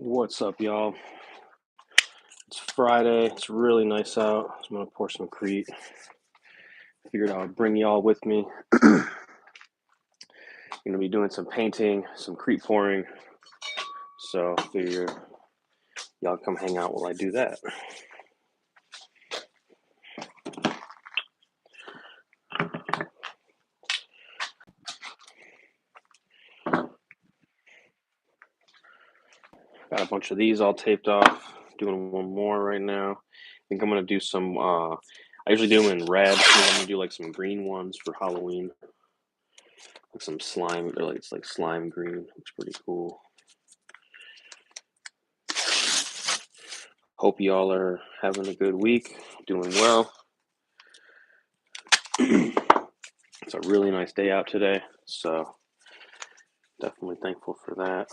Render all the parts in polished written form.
What's up, y'all? It's Friday. It's really nice out. I'm gonna pour some Crete. Figured I would bring y'all with me. Gonna be doing some painting, some Crete pouring. So figure y'all come hang out while I do that. Got a bunch of these all taped off. Doing one more right now. I think I'm gonna do some. I usually do them in red. I'm gonna do like some green ones for Halloween. Like some slime. It's like slime green. Looks pretty cool. Hope y'all are having a good week. Doing well. It's a really nice day out today, so definitely thankful for that.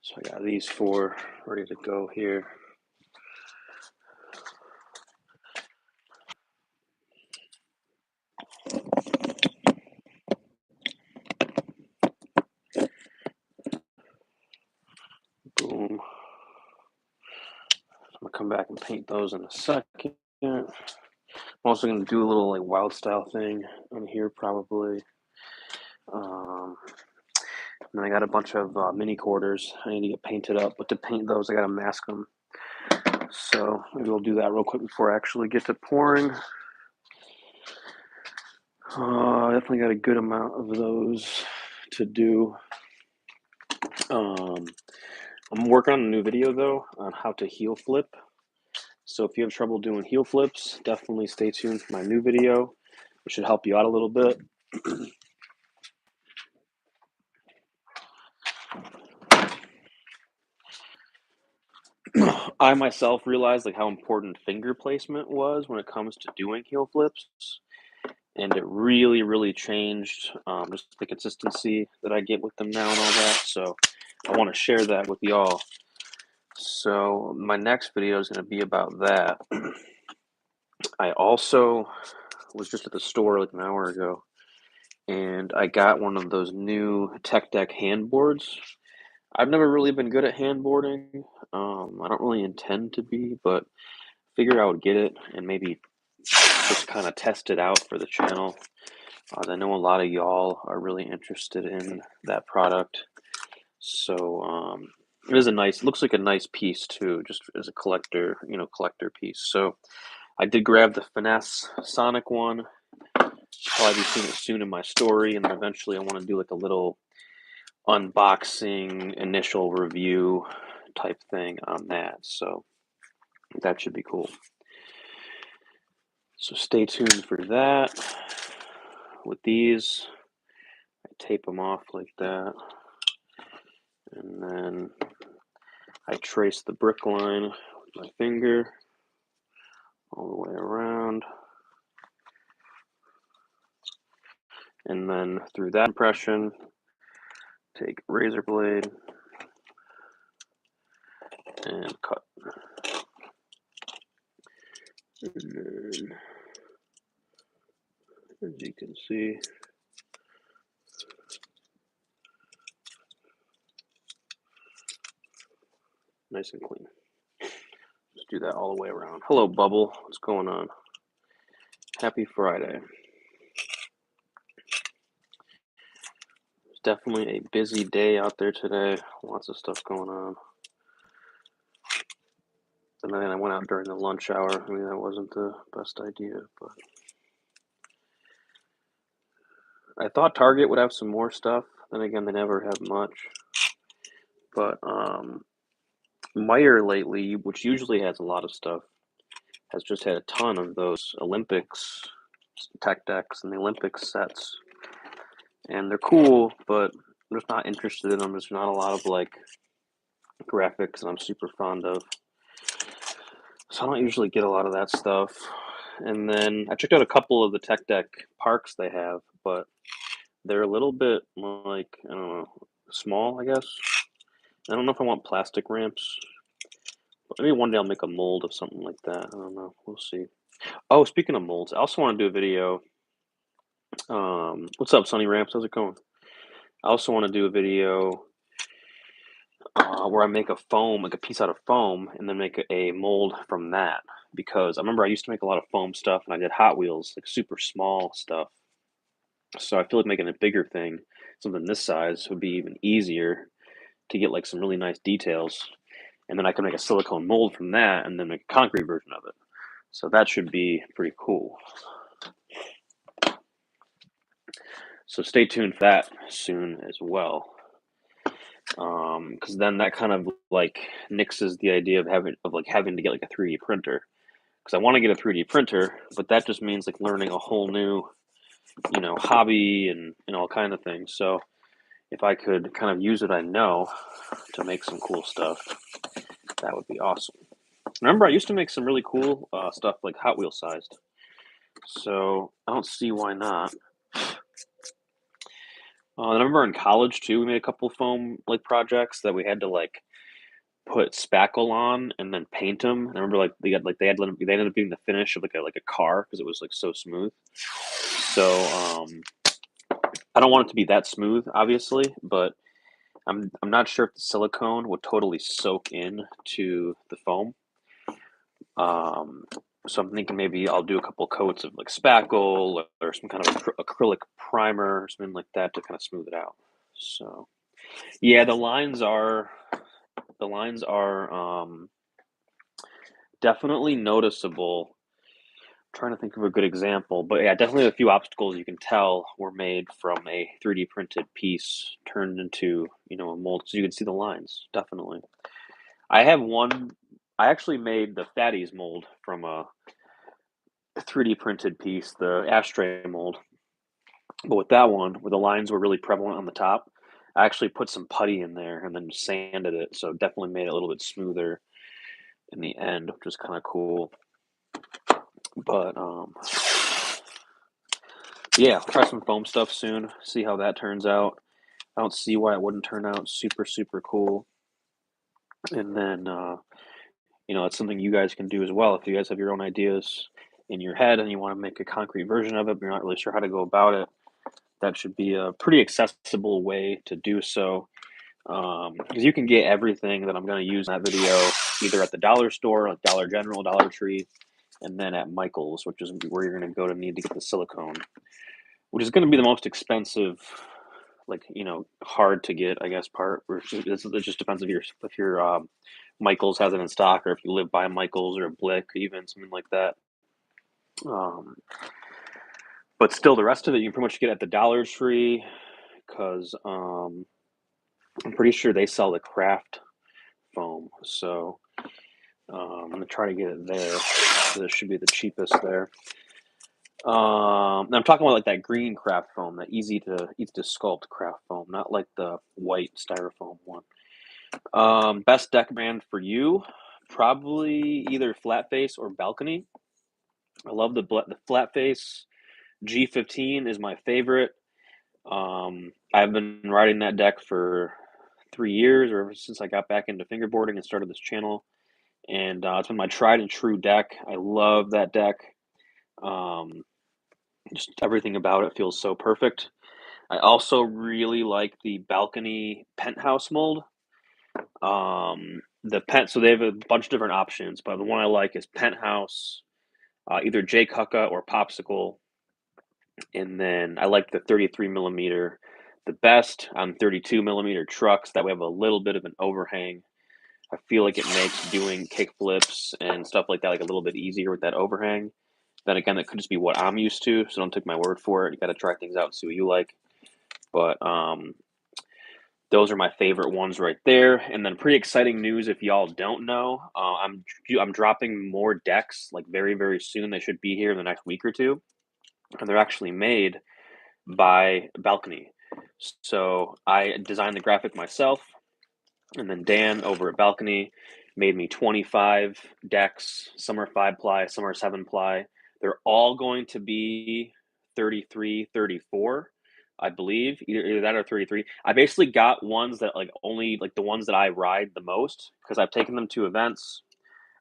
So I got these four ready to go here. Boom. I'm gonna come back and paint those in a second. I'm also gonna do a little like wild style thing on here probably. And then I got a bunch of mini quarters I need to get painted up, but to paint those I gotta mask them. So maybe we'll do that real quick before I actually get to pouring. Definitely got a good amount of those to do. I'm working on a new video though on how to heel flip. So if you have trouble doing heel flips, definitely stay tuned for my new video. It should help you out a little bit. I myself realized like how important finger placement was when it comes to doing heel flips, and it really changed just the consistency that I get with them now and all that. So I want to share that with y'all. So my next video is going to be about that. I also was just at the store like an hour ago, and I got one of those new Tech Deck handboards. I've never really been good at handboarding. I don't really intend to be, but figured I would get it and maybe just kind of test it out for the channel. I know a lot of y'all are really interested in that product. So it is looks like a nice piece too, just as a collector piece. So I did grab the Finesse Sonic one. Probably be seeing it soon in my story, and then eventually I want to do like a little unboxing initial review type thing on that. So that should be cool. So stay tuned for that. With these, I tape them off like that, and then I trace the brick line with my finger all the way around, and then through that impression, take a razor blade and cut. And then, as you can see, nice and clean. Just do that all the way around. Hello, Bubble. What's going on? Happy Friday. It's definitely a busy day out there today. Lots of stuff going on. And then I went out during the lunch hour. I mean, that wasn't the best idea, but I thought Target would have some more stuff. Then again, they never have much. But Meyer lately, which usually has a lot of stuff, has just had a ton of those Olympics tech decks and the Olympics sets. And they're cool, but I'm just not interested in them. There's not a lot of like graphics that I'm super fond of. So I don't usually get a lot of that stuff. And then I checked out a couple of the tech deck parks they have, but they're a little bit like, I don't know, small, I guess. I don't know if I want plastic ramps. But maybe one day I'll make a mold of something like that. I don't know. We'll see. Oh, speaking of molds, I also want to do a video. What's up, Sunny Ramps? How's it going? I also want to do a video where I make a foam, like a piece out of foam, and then make a mold from that. Because I remember I used to make a lot of foam stuff, and I did Hot Wheels, like super small stuff. So I feel like making a bigger thing, something this size, would be even easier to get like some really nice details. And then I can make a silicone mold from that, and then make a concrete version of it. So that should be pretty cool. So stay tuned for that soon as well. Because then that kind of like nixes the idea of having to get like a 3D printer. Because I want to get a 3D printer, but that just means like learning a whole new, hobby and all kind of things. So if I could kind of use what I know to make some cool stuff, that would be awesome. Remember, I used to make some really cool stuff like Hot Wheel sized. So I don't see why not. I remember in college too, we made a couple foam like projects that we had to like put spackle on and then paint them. I remember like they ended up being the finish of like a car because it was like so smooth. So I don't want it to be that smooth, obviously, but I'm not sure if the silicone would totally soak in to the foam. Um, so I'm thinking maybe I'll do a couple coats of like spackle or some kind of acrylic primer or something like that to kind of smooth it out. So yeah, the lines are definitely noticeable. I'm trying to think of a good example, but yeah, definitely a few obstacles you can tell were made from a 3D printed piece turned into a mold, so you can see the lines. Definitely, I have one. I actually made the Fatties mold from a 3D printed piece, the ashtray mold. But with that one, where the lines were really prevalent on the top, I actually put some putty in there and then sanded it, so it definitely made it a little bit smoother in the end, which was kind of cool. But yeah, I'll try some foam stuff soon. See how that turns out. I don't see why it wouldn't turn out super super cool. And then it's something you guys can do as well. If you guys have your own ideas in your head and you want to make a concrete version of it, but you're not really sure how to go about it, that should be a pretty accessible way to do so. Because you can get everything that I'm going to use in that video either at the dollar store, like Dollar General, Dollar Tree, and then at Michael's, which is where you're going to go to need to get the silicone, which is going to be the most expensive, like hard to get, I guess, part. It just depends if your Michael's has it in stock, or if you live by Michael's or a Blick, even something like that. Um, but still, the rest of it you can pretty much get at the Dollar Tree because I'm pretty sure they sell the craft foam. So I'm gonna try to get it there. So this should be the cheapest there. I'm talking about like that green craft foam, that easy to sculpt craft foam, not like the white styrofoam one. Best deck brand for you, probably either flat face or balcony. I love the flat face. G15 is my favorite. I've been riding that deck for 3 years, or ever since I got back into fingerboarding and started this channel. And it's been my tried and true deck. I love that deck. Um, just everything about it feels so perfect. I also really like the balcony penthouse mold. So they have a bunch of different options, but the one I like is penthouse, either J Cucka or popsicle. And then I like the 33 millimeter the best on 32 millimeter trucks. That way I have a little bit of an overhang. I feel like it makes doing kick flips and stuff like that like a little bit easier with that overhang. Then again, that could just be what I'm used to, so don't take my word for it. You got to try things out and see what you like. But those are my favorite ones right there. And then pretty exciting news if y'all don't know, I'm dropping more decks like very very soon. They should be here in the next week or two, and they're actually made by Balcony. So I designed the graphic myself, and then Dan over at Balcony made me 25 decks. Some are 5-ply, some are 7-ply. They're all going to be 33, 34, I believe. Either that or 33. I basically got ones that like only like the ones that I ride the most because I've taken them to events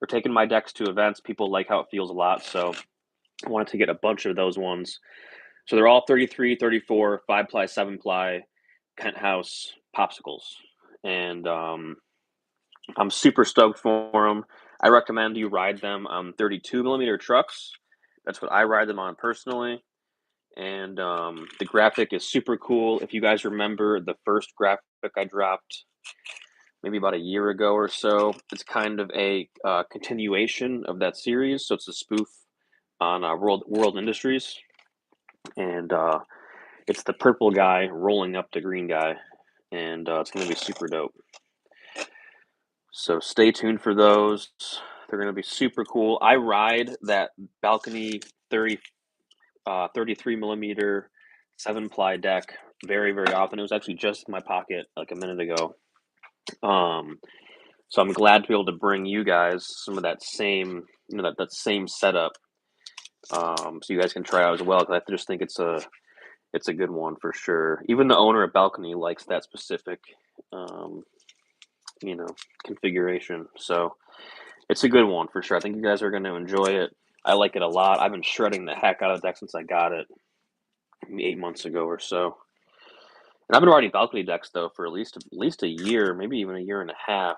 or taking my decks to events. People like how it feels a lot, so I wanted to get a bunch of those ones. So they're all 33, 34, 5-ply, 7-ply penthouse popsicles. And I'm super stoked for them. I recommend you ride them on 32 millimeter trucks. That's what I ride them on personally. And the graphic is super cool. If you guys remember the first graphic I dropped maybe about a year ago or so, it's kind of a continuation of that series. So it's a spoof on World Industries. And it's the purple guy rolling up the green guy. And it's going to be super dope. So stay tuned for those. They're going to be super cool. I ride that balcony 33 millimeter 7-ply deck very, very often. It was actually just in my pocket like a minute ago. So I'm glad to be able to bring you guys some of that same, that same setup, so you guys can try out as well. Because I just think it's a good one for sure. Even the owner at Balcony likes that specific, configuration. So it's a good one for sure. I think you guys are going to enjoy it. I like it a lot. I've been shredding the heck out of the deck since I got it 8 months ago or so. And I've been riding balcony decks though for at least a year, maybe even a year and a half.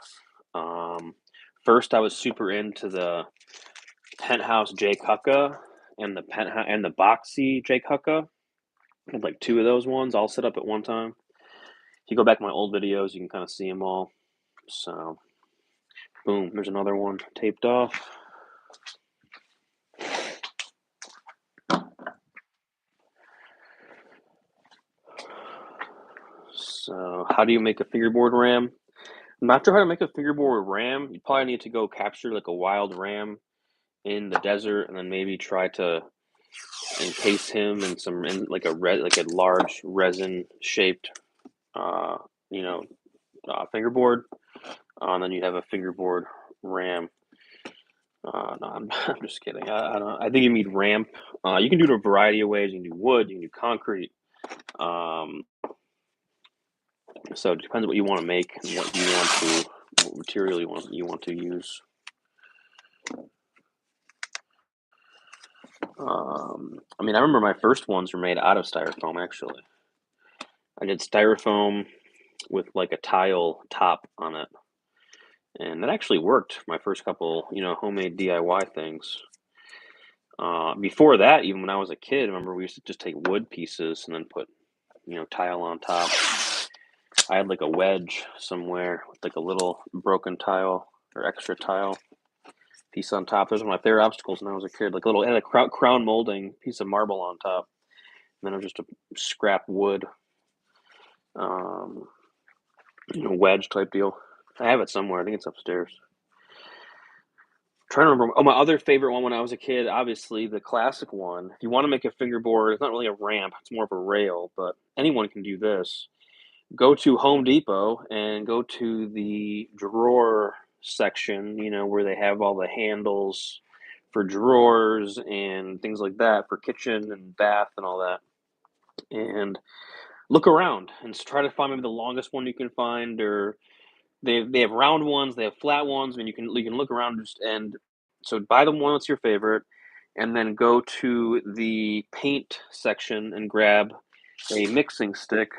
First, I was super into the penthouse Jake Hucka and the boxy Jake Hucka. I had like 2 of those ones all set up at one time. If you go back to my old videos, you can kind of see them all. So, boom, there's another one taped off. So, how do you make a fingerboard ram? I'm not sure how to make a fingerboard ram. You probably need to go capture like a wild ram in the desert, and then maybe try to encase him in like a large resin shaped, fingerboard. And then you have a fingerboard ram. No, I'm just kidding. I don't. I think you need ramp. You can do it a variety of ways. You can do wood. You can do concrete. So it depends what you want to make and what material you want to use. I remember my first ones were made out of styrofoam. Actually, I did styrofoam with like a tile top on it, and that actually worked for my first couple, homemade DIY things. Before that, even when I was a kid, I remember we used to just take wood pieces and then put, tile on top. I had like a wedge somewhere with like a little broken tile or extra tile piece on top. Those were my favorite obstacles when I was a kid. Like it had a crown molding piece of marble on top. And then it was just a scrap wood, wedge type deal. I have it somewhere. I think it's upstairs. I'm trying to remember. Oh, my other favorite one when I was a kid, obviously the classic one. If you want to make a fingerboard, it's not really a ramp. It's more of a rail, but anyone can do this. Go to Home Depot and go to the drawer section, where they have all the handles for drawers and things like that for kitchen and bath and all that. And look around and try to find maybe the longest one you can find, or they have round ones, they have flat ones. You can look around and so buy the one that's your favorite, and then go to the paint section and grab a mixing stick.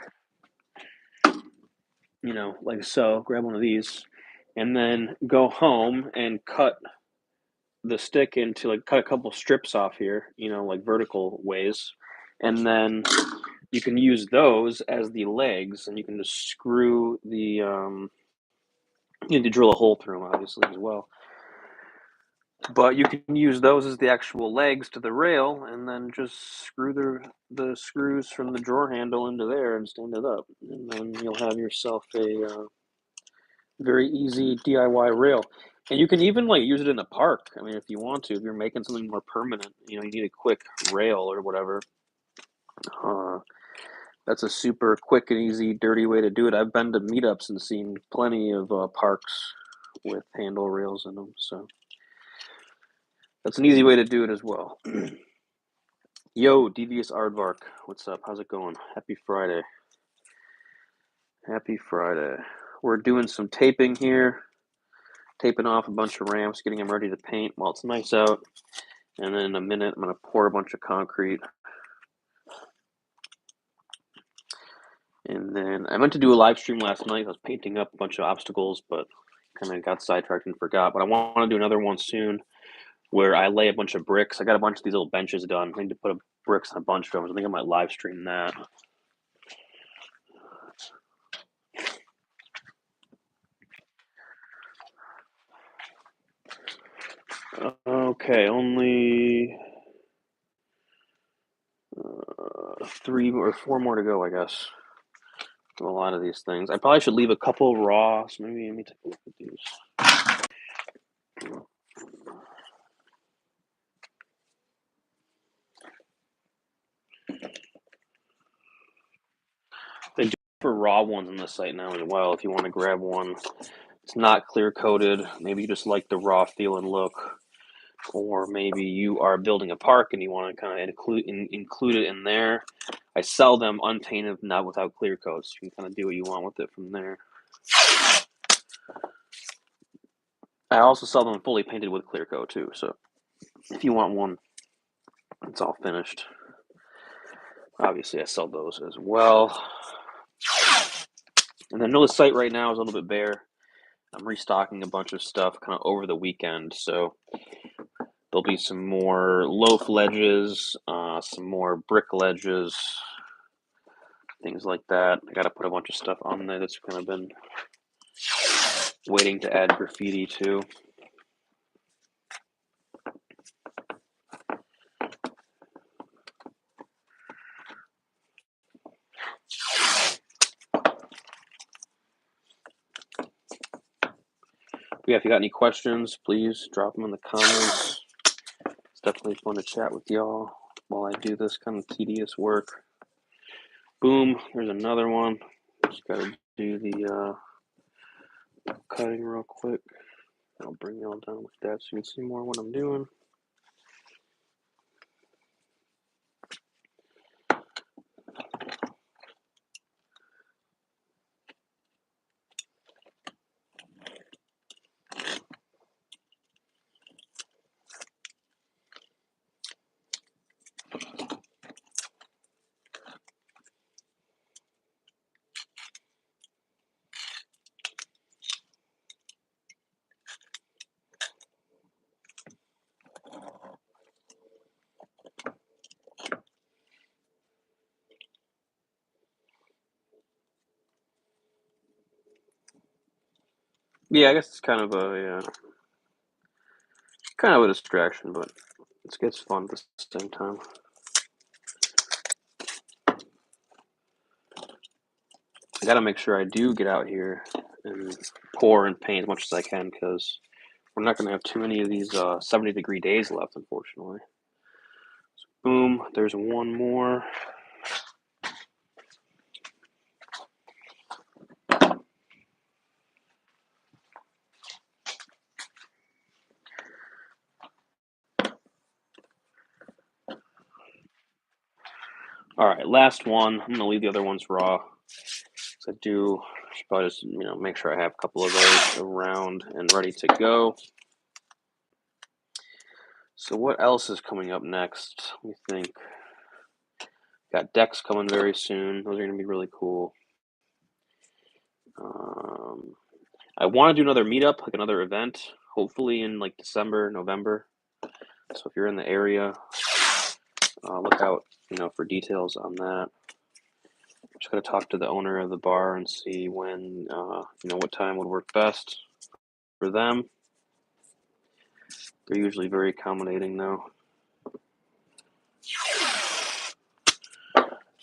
Like so, grab one of these, and then go home and cut the stick into cut a couple strips off here, like vertical ways, and then you can use those as the legs, and you can just screw the, you need to drill a hole through them, obviously, as well. But you can use those as the actual legs to the rail, and then just screw the screws from the drawer handle into there and stand it up. And then you'll have yourself a very easy DIY rail. And you can even use it in the park. If you want to, if you're making something more permanent, you need a quick rail or whatever. That's a super quick and easy, dirty way to do it. I've been to meetups and seen plenty of parks with handle rails in them. So that's an easy way to do it as well. Yo, Devious Aardvark, what's up? How's it going? Happy Friday. Happy Friday. We're doing some taping here. taping off a bunch of ramps, getting them ready to paint while it's nice out. And then in a minute, I'm going to pour a bunch of concrete. And then I meant to do a live stream last night. I was painting up a bunch of obstacles, but kind of got sidetracked and forgot. But I want to do another one soon where I lay a bunch of bricks. I got a bunch of these little benches done. I need to put bricks on a bunch of them. So I think I might live stream that. Okay, only 3 or 4 more to go, I guess. A lot of these things. I probably should leave a couple raw. So maybe let me take a look at these. They do for raw ones on the site now as well. If you want to grab one, it's not clear coated. Maybe you just like the raw feel and look, or maybe you are building a park and you want to kind of include it in there. I sell them unpainted, not without clear coats. You can kind of do what you want with it from there. I also sell them fully painted with clear coat too. So if you want one, it's all finished. Obviously, I sell those as well. And I know the site right now is a little bit bare. I'm restocking a bunch of stuff kind of over the weekend. So there'll be some more loaf ledges, some more brick ledges, things like that. I got to put a bunch of stuff on there that's kind of been waiting to add graffiti to. Yeah, if you got any questions, please drop them in the comments. It's definitely fun to chat with y'all while I do this kind of tedious work. Boom, there's another one. Just gotta do the cutting real quick. I'll bring y'all down with that so you can see more what I'm doing. Yeah, I guess it's kind of a distraction, but it's fun at the same time. I gotta make sure I do get out here and pour and paint as much as I can because we're not gonna have too many of these 70-degree days left, unfortunately. So boom, there's one more. All right, last one. I'm gonna leave the other ones raw. So I should probably just make sure I have a couple of those around and ready to go. So what else is coming up next? Let me think. Got decks coming very soon. Those are gonna be really cool. I want to do another meetup, like another event, hopefully in like December, November. So if you're in the area, look out, for details on that. Just gotta talk to the owner of the bar and see when, what time would work best for them. They're usually very accommodating, though.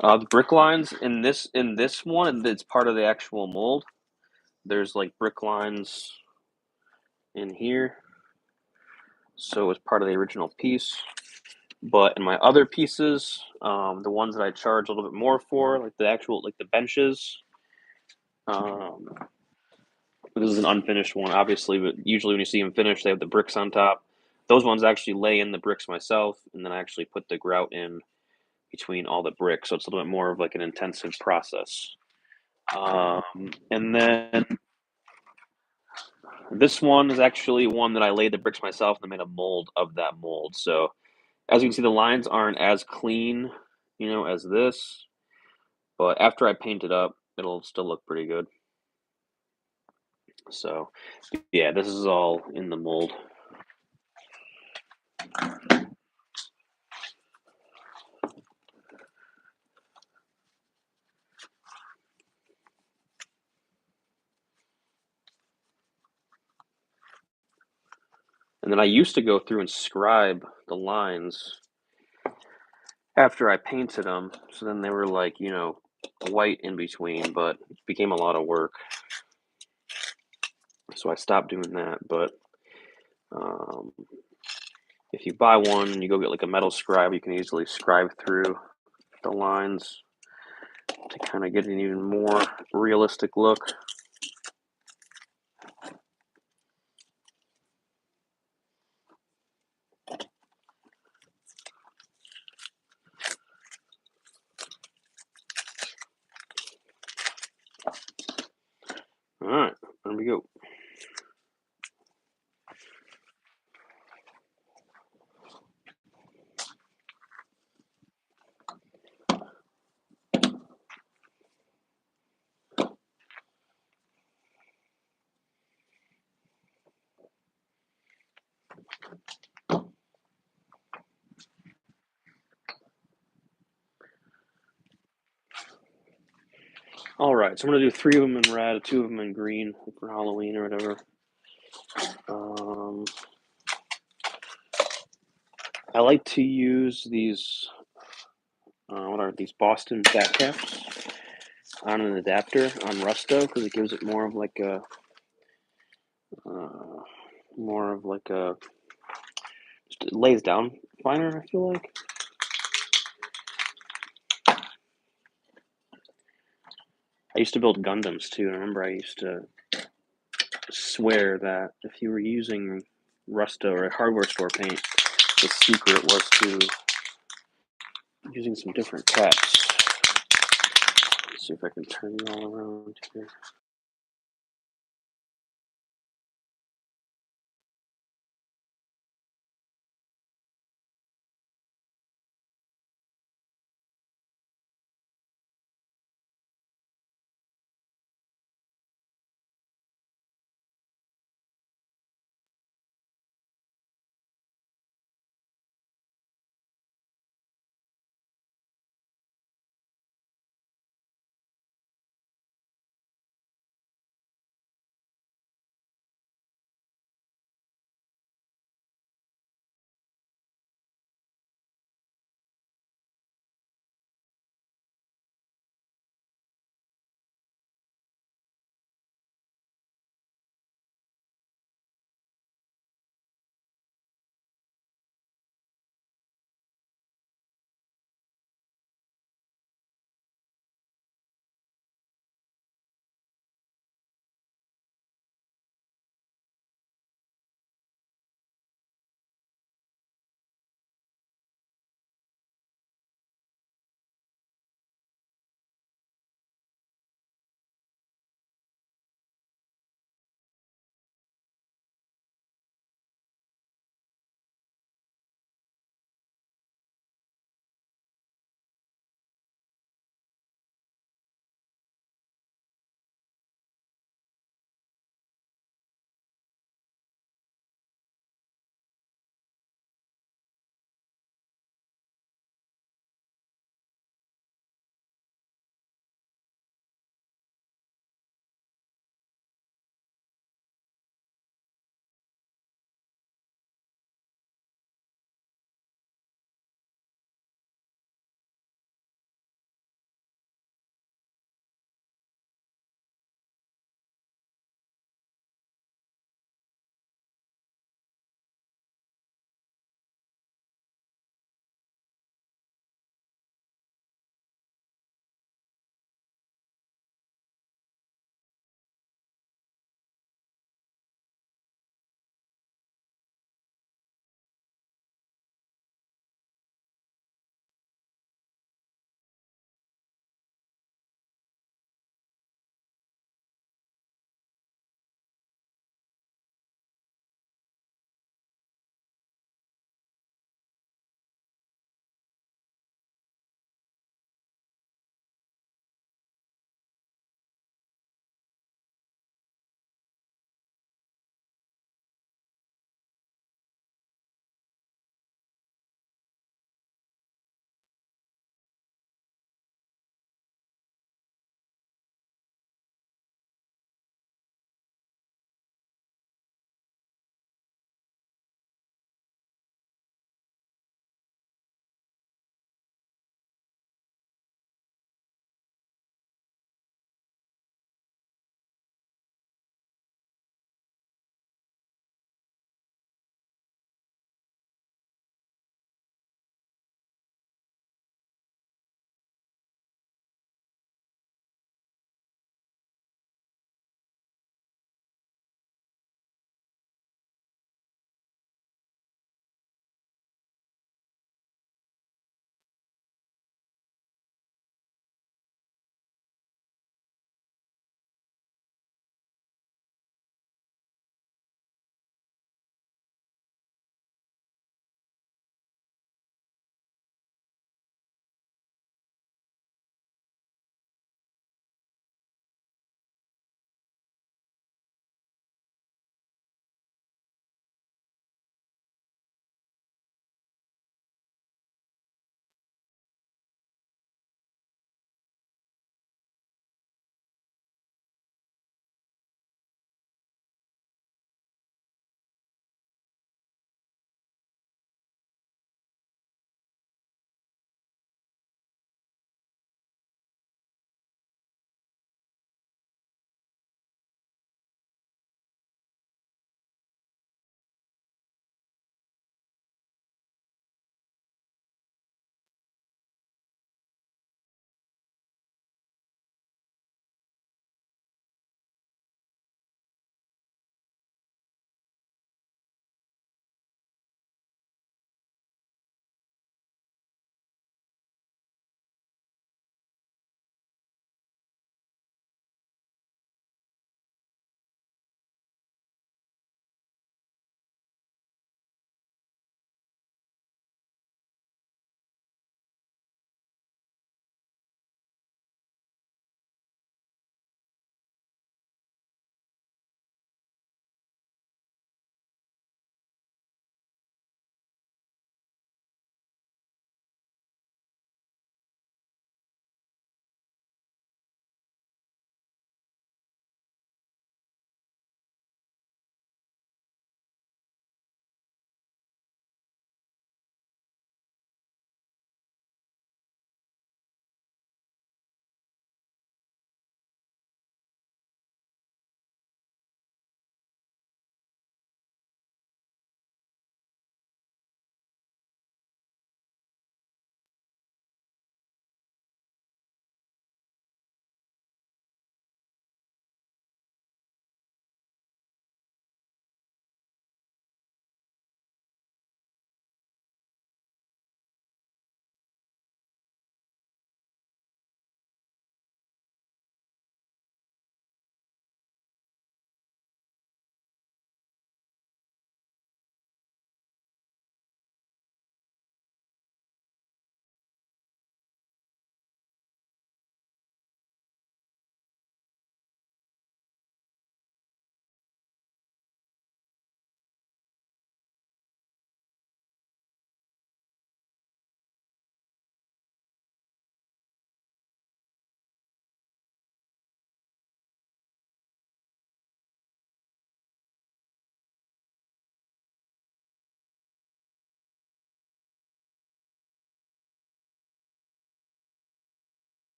The brick lines in this one, it's part of the actual mold. There's like brick lines in here, so it's part of the original piece. But in my other pieces, the ones that I charge a little bit more for, like the benches, this is an unfinished one, obviously, but usually when you see them finished, they have the bricks on top. Those ones actually lay in the bricks myself, and then I actually put the grout in between all the bricks, so it's a little bit more of like an intensive process. And then This one is actually one that I laid the bricks myself and made a mold of that mold. So as you can see, the lines aren't as clean, as this, but after I paint it up, it'll still look pretty good. So yeah, this is all in the mold. And then I used to go through and scribe the lines after I painted them, so then they were like, white in between, but it became a lot of work. So I stopped doing that, but if you buy one and you go get like a metal scribe, you can easily scribe through the lines to kind of get an even more realistic look. All right, there we go. All right, so I'm gonna do 3 of them in red, 2 of them in green for Halloween or whatever. I like to use these. What are these Boston back caps on an adapter on Rusto because it gives it more of like a just it lays down finer. I feel like. I used to build Gundams too, and I remember I used to swear that if you were using Rusto or a hardware store paint, the secret was to using some different caps. Let's see if I can turn you all around here.